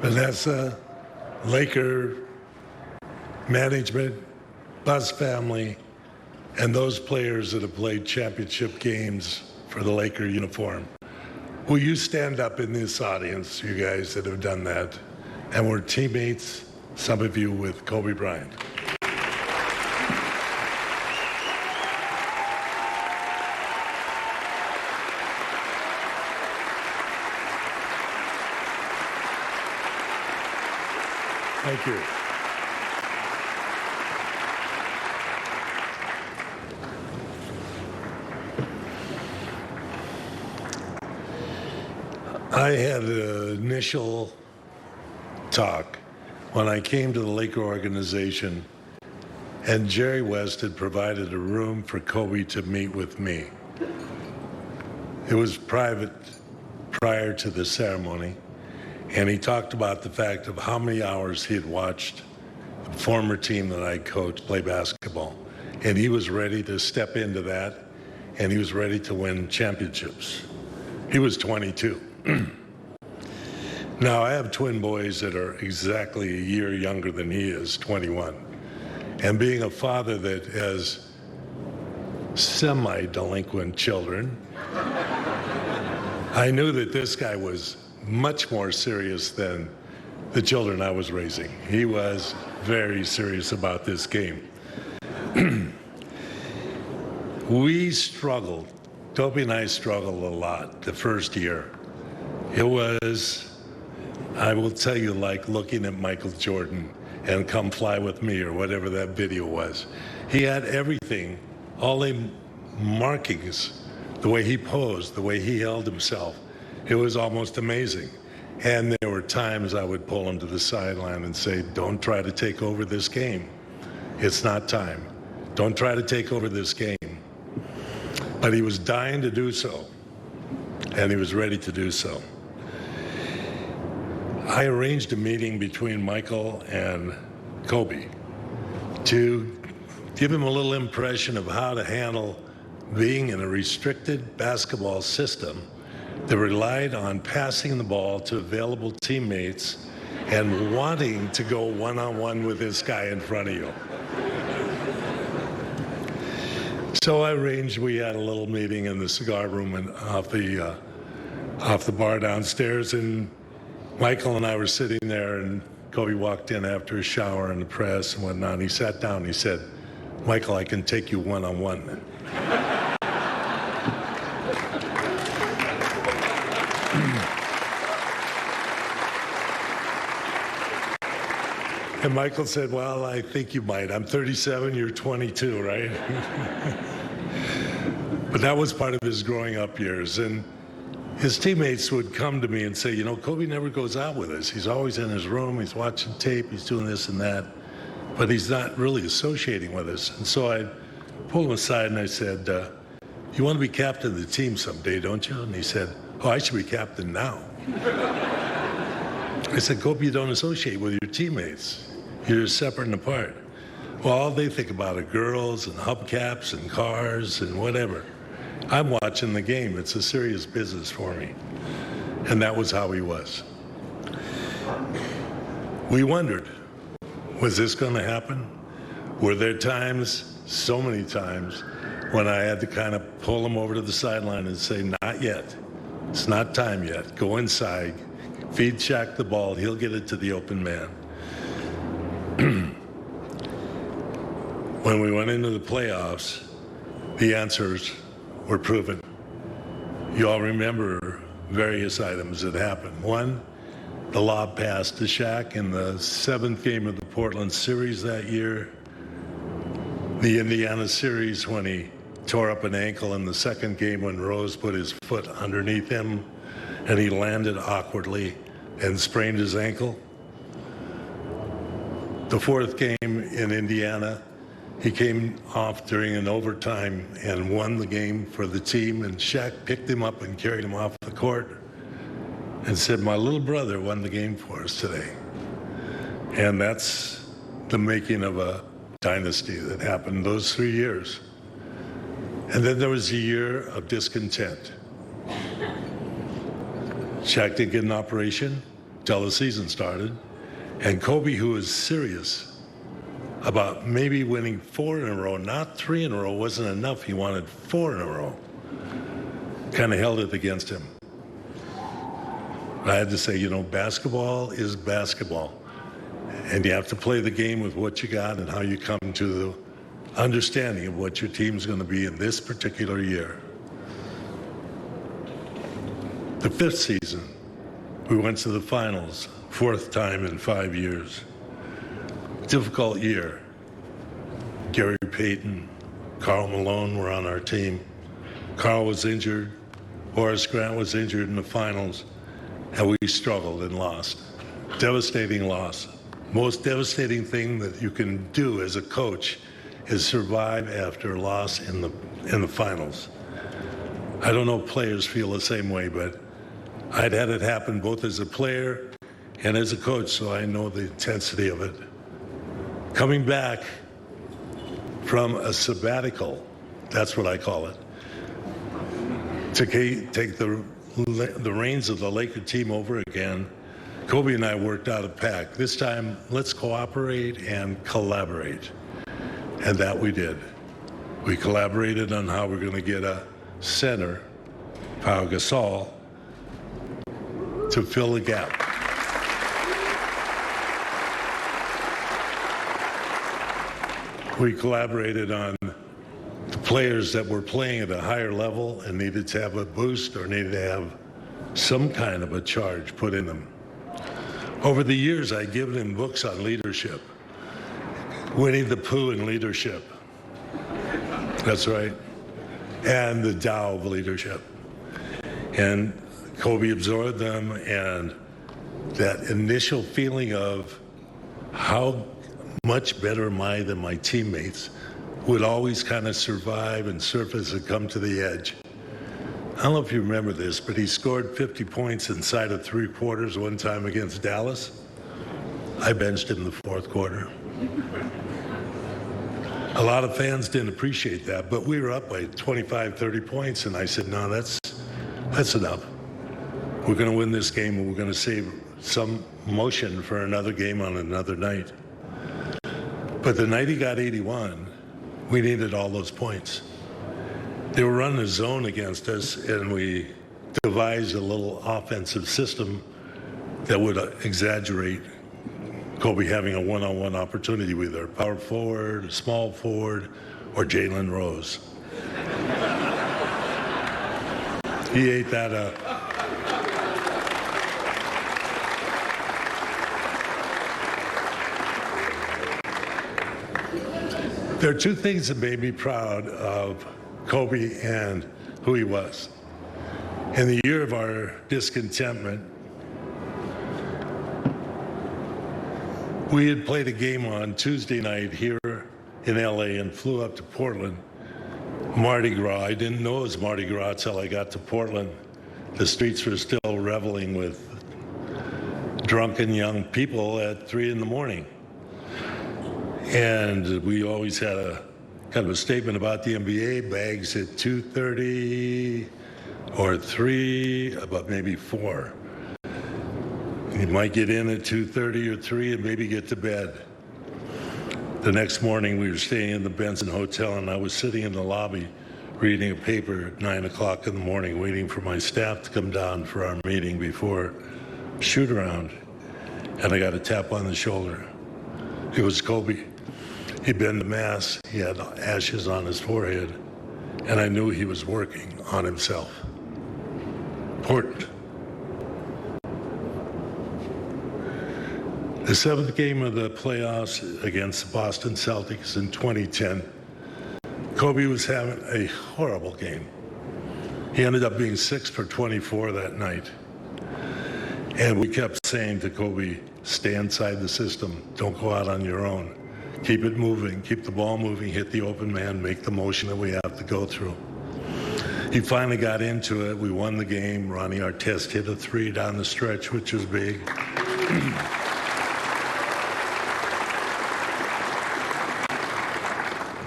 Vanessa, Laker management, Buzz family, and those players that have played championship games for the Laker uniform. Will you stand up in this audience, you guys that have done that, and were teammates, some of you, with Kobe Bryant? Thank you. I had an initial talk when I came to the Laker organization, and Jerry West had provided a room for Kobe to meet with me. It was private prior to the ceremony, and he talked about the fact of how many hours he had watched the former team that I coached play basketball. And he was ready to step into that, and he was ready to win championships. He was 22. Now, I have twin boys that are exactly a year younger than he is, 21. And being a father that has semi-delinquent children, I knew that this guy was much more serious than the children I was raising. He was very serious about this game. We struggled. Toby and I struggled a lot the first year. It was, I will tell you, like looking at Michael Jordan and Come Fly With Me or whatever that video was. He had everything, all the markings, the way he posed, the way he held himself. It was almost amazing. And there were times I would pull him to the sideline and say, don't try to take over this game. It's not time. Don't try to take over this game. But he was dying to do so, and he was ready to do so. I arranged a meeting between Michael and Kobe to give him a little impression of how to handle being in a restricted basketball system that relied on passing the ball to available teammates and wanting to go one-on-one with this guy in front of you. So I arranged, we had a little meeting in the cigar room and off the bar downstairs, and Michael and I were sitting there, and Kobe walked in after a shower and the press and whatnot, and he sat down and he said, Michael, I can take you one-on-one. And Michael said, well, I think you might. I'm 37, you're 22, right? But that was part of his growing up years. And his teammates would come to me and say, you know, Kobe never goes out with us. He's always in his room, he's watching tape, he's doing this and that, but he's not really associating with us. And so I pulled him aside and I said, you want to be captain of the team someday, don't you? And he said, oh, I should be captain now. I said, Kobe, you don't associate with your teammates. You're separate and apart. Well, all they think about are girls and hubcaps and cars and whatever. I'm watching the game. It's a serious business for me. And that was how he was. We wondered, was this going to happen? Were there times, so many times, when I had to kind of pull him over to the sideline and say, not yet. It's not time yet. Go inside. Feed Shaq the ball. He'll get it to the open man. When we went into the playoffs, the answers were proven. You all remember various items that happened. One, the lob pass to Shaq in the 7th game of the Portland series that year. The Indiana series when he tore up an ankle in the 2nd game when Rose put his foot underneath him and he landed awkwardly and sprained his ankle. The 4th game in Indiana, he came off during an overtime and won the game for the team, and Shaq picked him up and carried him off the court and said, my little brother won the game for us today. And that's the making of a dynasty that happened those 3 years. And then there was a year of discontent. Shaq didn't get an operation. till the season started. And Kobe, who was serious about maybe winning 4 in a row, not 3 in a row, wasn't enough. He wanted 4 in a row. Kind of held it against him. I had to say, basketball is basketball. And you have to play the game with what you got and how you come to the understanding of what your team's going to be in this particular year. The 5th season, we went to the finals, 4th time in 5 years. Difficult year. Gary Payton, Karl Malone were on our team. Karl was injured. Horace Grant was injured in the finals, and we struggled and lost. Devastating loss. Most devastating thing that you can do as a coach is survive after a loss in the finals. I don't know if players feel the same way, but I'd had it happen both as a player and as a coach, so I know the intensity of it. Coming back from a sabbatical, that's what I call it, to take the reins of the Laker team over again, Kobe and I worked out a pact. This time, let's cooperate and collaborate. And that we did. We collaborated on how we're going to get a center, Pau Gasol, to fill the gap. We collaborated on the players that were playing at a higher level and needed to have a boost or needed to have some kind of a charge put in them. Over the years, I've given him books on leadership. Winnie the Pooh in leadership. That's right. And the Tao of leadership. And Kobe absorbed them, and that initial feeling of how much better am I than my teammates would always kind of survive and surface and come to the edge. I don't know if you remember this, but he scored 50 points inside of 3 quarters one time against Dallas. I benched him in the 4th quarter. A lot of fans didn't appreciate that, but we were up by 25, 30 points, and I said, no, that's enough. We're going to win this game, and we're going to save some motion for another game on another night. But the night he got 81, we needed all those points. They were running a zone against us, and we devised a little offensive system that would exaggerate Kobe having a one-on-one opportunity with either a power forward, a small forward, or Jalen Rose. He ate that up. There are 2 things that made me proud of Kobe and who he was. In the year of our discontentment, we had played a game on Tuesday night here in LA and flew up to Portland. Mardi Gras. I didn't know it was Mardi Gras till I got to Portland. The streets were still reveling with drunken young people at 3 in the morning. And we always had a kind of a statement about the NBA, bags at 2:30 or 3, about maybe 4. You might get in at 2:30 or 3 and maybe get to bed. The next morning we were staying in the Benson Hotel, and I was sitting in the lobby reading a paper at 9 o'clock in the morning, waiting for my staff to come down for our meeting before shoot around. And I got a tap on the shoulder. It was Kobe. He'd been to Mass, he had ashes on his forehead, and I knew he was working on himself. Important. The 7th game of the playoffs against the Boston Celtics in 2010, Kobe was having a horrible game. He ended up being 6 for 24 that night. And we kept saying to Kobe, stay inside the system, don't go out on your own. Keep it moving, keep the ball moving, hit the open man, make the motion that we have to go through. He finally got into it. We won the game. Ronnie Artest hit a 3 down the stretch, which was big.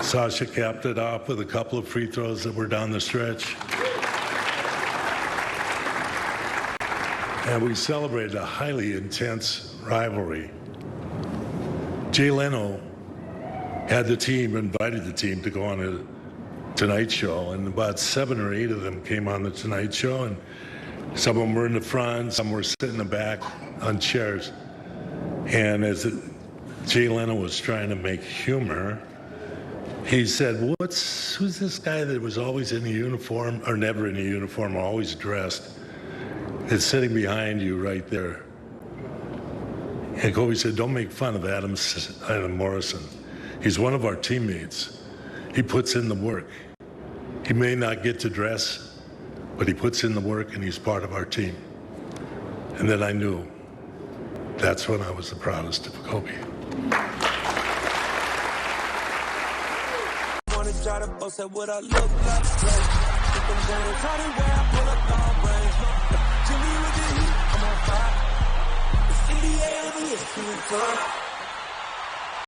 Sasha capped it off with a couple of free throws that were down the stretch. and we celebrated a highly intense rivalry. Jay Leno had invited the team to go on a Tonight Show, and about 7 or 8 of them came on the Tonight Show, and some of them were in the front, some were sitting in the back on chairs. And as Jay Leno was trying to make humor, he said, who's this guy that was always in a uniform, or never in a uniform, always dressed, that's sitting behind you right there? And Kobe said, don't make fun of Adam Morrison. He's one of our teammates. He puts in the work. He may not get to dress, but he puts in the work and he's part of our team. And then I knew that's when I was the proudest of Kobe. Try to boast at what I look like. Keep them down, try to wear, I pull up long range. Jimmy with the heat, I'm on fire. It's NBA, it's too far.